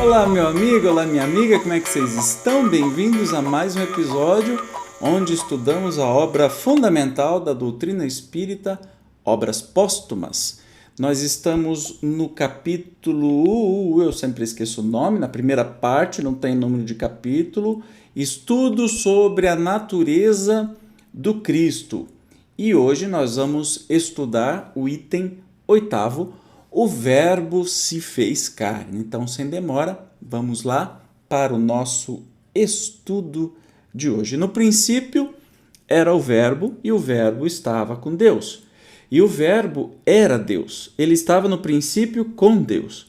Olá meu amigo, olá minha amiga, como é que vocês estão? Bem-vindos a mais um episódio onde estudamos a obra fundamental da doutrina espírita, Obras Póstumas. Nós estamos no capítulo, eu sempre esqueço o nome, na primeira parte, não tem número de capítulo, estudo sobre a natureza do Cristo. E hoje nós vamos estudar o item 8º, o Verbo se fez carne. Então, sem demora, vamos lá para o nosso estudo de hoje. No princípio era o Verbo e o Verbo estava com Deus. E o Verbo era Deus. Ele estava no princípio com Deus.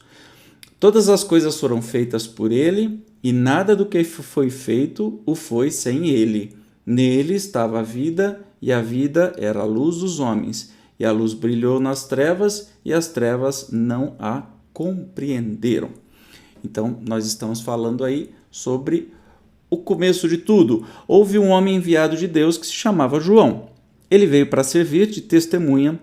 Todas as coisas foram feitas por ele e nada do que foi feito o foi sem ele. Nele estava a vida e a vida era a luz dos homens. E a luz brilhou nas trevas, e as trevas não a compreenderam. Então, nós estamos falando aí sobre o começo de tudo. Houve um homem enviado de Deus que se chamava João. Ele veio para servir de testemunha,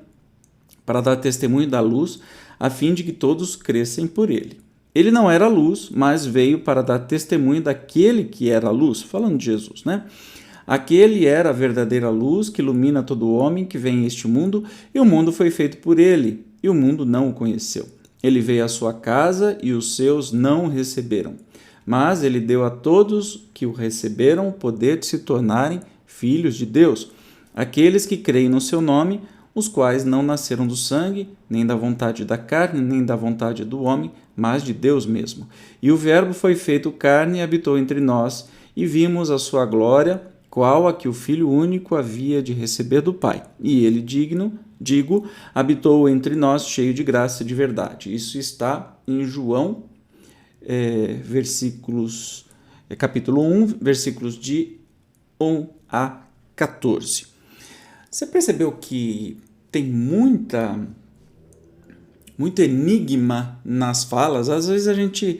para dar testemunho da luz, a fim de que todos crescem por ele. Ele não era luz, mas veio para dar testemunho daquele que era a luz, falando de Jesus, né? Aquele era a verdadeira luz que ilumina todo homem que vem a este mundo, e o mundo foi feito por ele, e o mundo não o conheceu. Ele veio à sua casa e os seus não o receberam. Mas ele deu a todos que o receberam o poder de se tornarem filhos de Deus, aqueles que creem no seu nome, os quais não nasceram do sangue, nem da vontade da carne, nem da vontade do homem, mas de Deus mesmo. E o Verbo foi feito carne e habitou entre nós, e vimos a sua glória, qual a que o Filho único havia de receber do Pai. E ele, habitou entre nós cheio de graça e de verdade. Isso está em João, capítulo 1, versículos de 1 a 14. Você percebeu que tem muito enigma nas falas? Às vezes a gente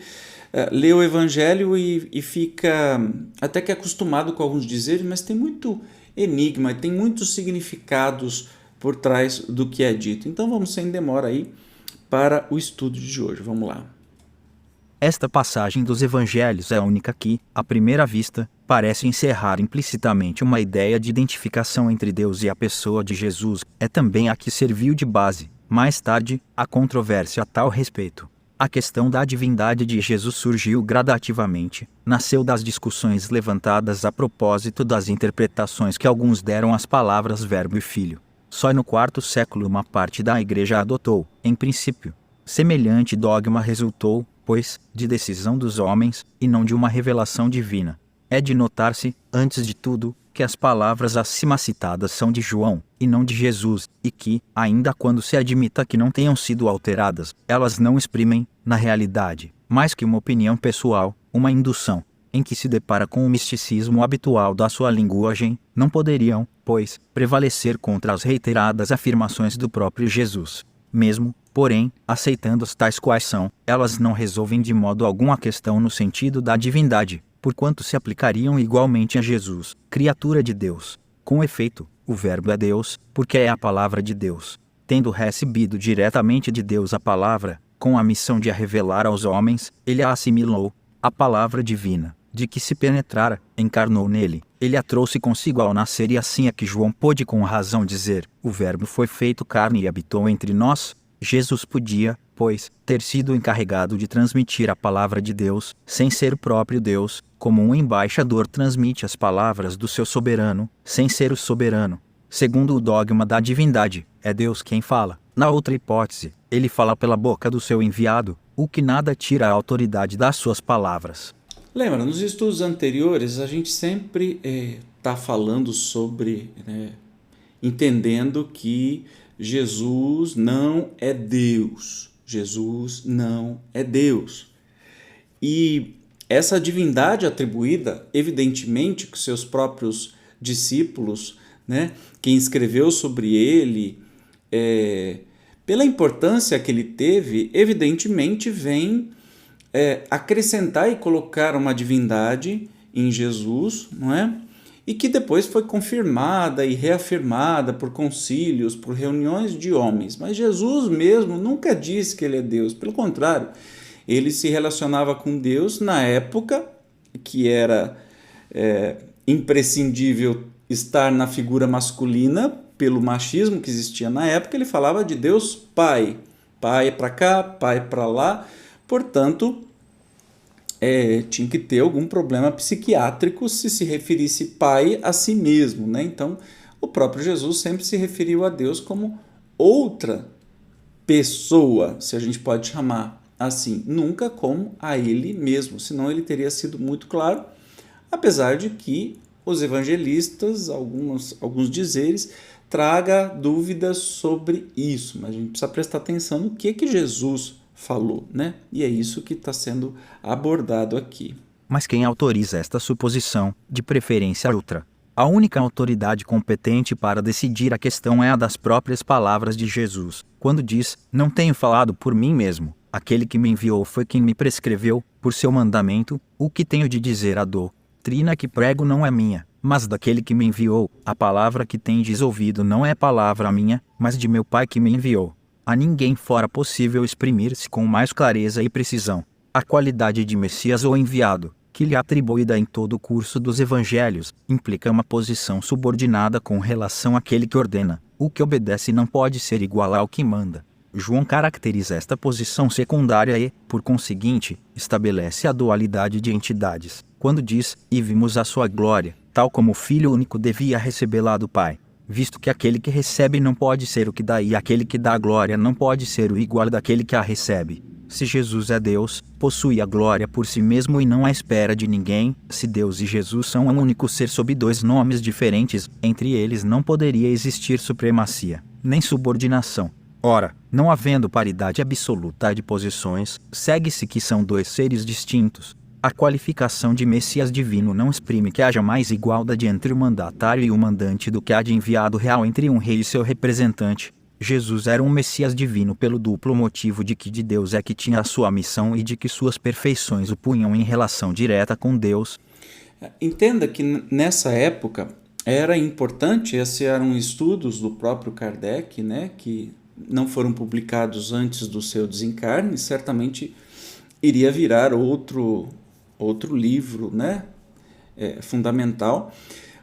lê o Evangelho e fica até que acostumado com alguns dizeres, mas tem muito enigma, tem muitos significados por trás do que é dito. Então vamos sem demora aí para o estudo de hoje. Vamos lá. Esta passagem dos Evangelhos é a única que, à primeira vista, parece encerrar implicitamente uma ideia de identificação entre Deus e a pessoa de Jesus. É também a que serviu de base, mais tarde, a controvérsia a tal respeito. A questão da divindade de Jesus surgiu gradativamente, nasceu das discussões levantadas a propósito das interpretações que alguns deram às palavras Verbo e Filho. Só no IV século uma parte da Igreja adotou, em princípio. Semelhante dogma resultou, pois, de decisão dos homens, e não de uma revelação divina. É de notar-se, antes de tudo, que as palavras acima citadas são de João, e não de Jesus, e que, ainda quando se admita que não tenham sido alteradas, elas não exprimem, na realidade, mais que uma opinião pessoal, uma indução, em que se depara com o misticismo habitual da sua linguagem, não poderiam, pois, prevalecer contra as reiteradas afirmações do próprio Jesus. Mesmo, porém, aceitando-as tais quais são, elas não resolvem de modo algum a questão no sentido da divindade, porquanto se aplicariam igualmente a Jesus, criatura de Deus. Com efeito, o Verbo é Deus, porque é a palavra de Deus. Tendo recebido diretamente de Deus a palavra, com a missão de a revelar aos homens, ele a assimilou, a palavra divina, de que se penetrara, encarnou nele. Ele a trouxe consigo ao nascer, e assim é que João pôde com razão dizer: o Verbo foi feito carne e habitou entre nós. Jesus podia, pois, ter sido encarregado de transmitir a palavra de Deus, sem ser o próprio Deus, como um embaixador transmite as palavras do seu soberano, sem ser o soberano. Segundo o dogma da divindade, é Deus quem fala. Na outra hipótese, ele fala pela boca do seu enviado, o que nada tira a autoridade das suas palavras. Lembra, nos estudos anteriores a gente sempre está falando sobre entendendo que Jesus não é Deus. Jesus não é Deus. E essa divindade atribuída, evidentemente, que seus próprios discípulos, né, quem escreveu sobre ele, pela importância que ele teve, evidentemente vem acrescentar e colocar uma divindade em Jesus, não é? E que depois foi confirmada e reafirmada por concílios, por reuniões de homens. Mas Jesus mesmo nunca disse que ele é Deus, pelo contrário, ele se relacionava com Deus na época que era imprescindível estar na figura masculina, pelo machismo que existia na época. Ele falava de Deus Pai, pai para cá, pai para lá, portanto, tinha que ter algum problema psiquiátrico se referisse pai a si mesmo, né? Então, o próprio Jesus sempre se referiu a Deus como outra pessoa, se a gente pode chamar assim, nunca como a ele mesmo, senão ele teria sido muito claro, apesar de que os evangelistas, alguns dizeres, traga dúvidas sobre isso, mas a gente precisa prestar atenção no que Jesus falou, né? E é isso que está sendo abordado aqui. Mas quem autoriza esta suposição, de preferência outra? A única autoridade competente para decidir a questão é a das próprias palavras de Jesus, quando diz: "Não tenho falado por mim mesmo, aquele que me enviou foi quem me prescreveu, por seu mandamento, o que tenho de dizer. A doutrina que prego não é minha, mas daquele que me enviou. A palavra que tendes ouvido não é palavra minha, mas de meu Pai que me enviou." A ninguém fora possível exprimir-se com mais clareza e precisão a qualidade de Messias ou enviado, que lhe é atribuída em todo o curso dos evangelhos, implica uma posição subordinada com relação àquele que ordena. O que obedece não pode ser igual ao que manda. João caracteriza esta posição secundária e, por conseguinte, estabelece a dualidade de entidades, quando diz: "E vimos a sua glória, tal como o Filho único devia recebê-la do Pai." Visto que aquele que recebe não pode ser o que dá e aquele que dá a glória não pode ser o igual daquele que a recebe. Se Jesus é Deus, possui a glória por si mesmo e não à espera de ninguém. Se Deus e Jesus são um único ser sob dois nomes diferentes, entre eles não poderia existir supremacia, nem subordinação. Ora, não havendo paridade absoluta de posições, segue-se que são dois seres distintos. A qualificação de Messias divino não exprime que haja mais igualdade entre o mandatário e o mandante do que há de enviado real entre um rei e seu representante. Jesus era um Messias divino pelo duplo motivo de que de Deus é que tinha a sua missão e de que suas perfeições o punham em relação direta com Deus. Entenda que nessa época era importante, esses eram estudos do próprio Kardec, né, que não foram publicados antes do seu desencarne, certamente iria virar outro livro, né, fundamental,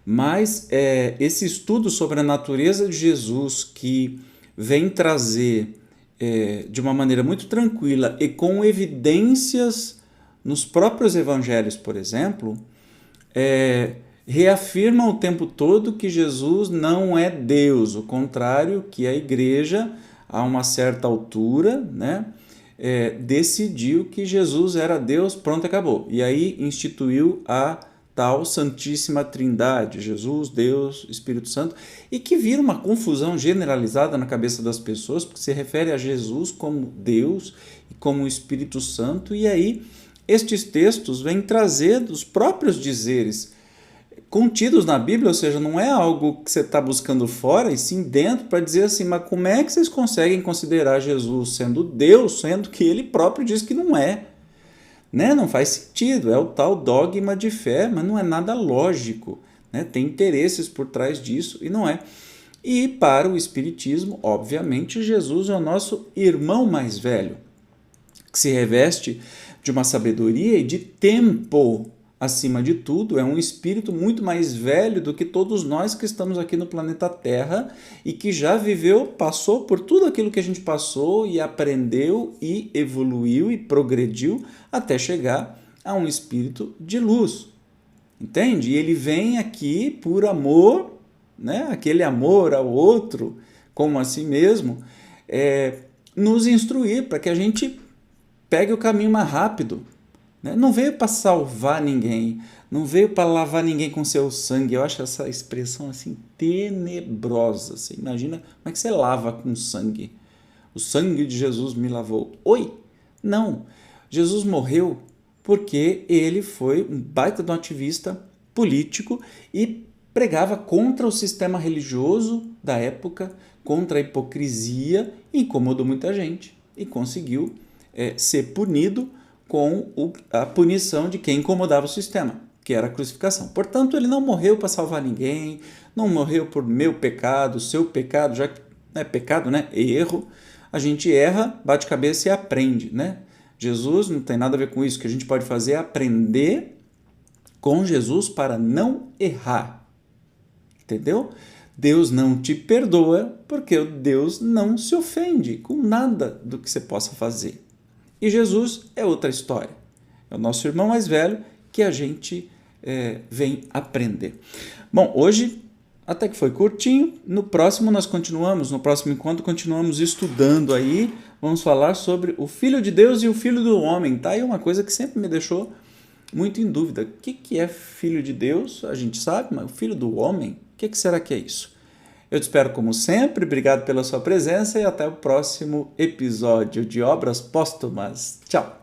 mas esse estudo sobre a natureza de Jesus, que vem trazer de uma maneira muito tranquila e com evidências nos próprios evangelhos, por exemplo, reafirma o tempo todo que Jesus não é Deus, o contrário, que a igreja, a uma certa altura, né, decidiu que Jesus era Deus, pronto, acabou. E aí instituiu a tal Santíssima Trindade, Jesus, Deus, Espírito Santo, e que vira uma confusão generalizada na cabeça das pessoas, porque se refere a Jesus como Deus e como Espírito Santo, e aí estes textos vêm trazer dos próprios dizeres contidos na Bíblia, ou seja, não é algo que você está buscando fora, e sim dentro, para dizer assim, mas como é que vocês conseguem considerar Jesus sendo Deus, sendo que ele próprio diz que não é? Né? Não faz sentido, é o tal dogma de fé, mas não é nada lógico, né? Tem interesses por trás disso e não é. E para o Espiritismo, obviamente, Jesus é o nosso irmão mais velho, que se reveste de uma sabedoria e de tempo. Acima de tudo, é um espírito muito mais velho do que todos nós que estamos aqui no planeta Terra e que já viveu, passou por tudo aquilo que a gente passou e aprendeu e evoluiu e progrediu até chegar a um espírito de luz. Entende? E ele vem aqui por amor, né? Aquele amor ao outro, como a si mesmo, nos instruir para que a gente pegue o caminho mais rápido, né? Não veio para salvar ninguém, não veio para lavar ninguém com seu sangue. Eu acho essa expressão assim tenebrosa. Você imagina como é que você lava com sangue? O sangue de Jesus me lavou. Oi? Não. Jesus morreu porque ele foi um baita de um ativista político e pregava contra o sistema religioso da época, contra a hipocrisia, e incomodou muita gente e conseguiu ser punido com a punição de quem incomodava o sistema, que era a crucificação. Portanto, ele não morreu para salvar ninguém, não morreu por meu pecado, seu pecado, já que é pecado, né? Erro. A gente erra, bate cabeça e aprende, né? Jesus não tem nada a ver com isso. O que a gente pode fazer é aprender com Jesus para não errar. Entendeu? Deus não te perdoa porque Deus não se ofende com nada do que você possa fazer. E Jesus é outra história. É o nosso irmão mais velho que a gente vem aprender. Bom, hoje até que foi curtinho. No próximo encontro continuamos estudando aí. Vamos falar sobre o Filho de Deus e o Filho do Homem. Tá aí uma coisa que sempre me deixou muito em dúvida. O que é Filho de Deus? A gente sabe, mas o Filho do Homem? O que será que é isso? Eu te espero como sempre. Obrigado pela sua presença e até o próximo episódio de Obras Póstumas. Tchau!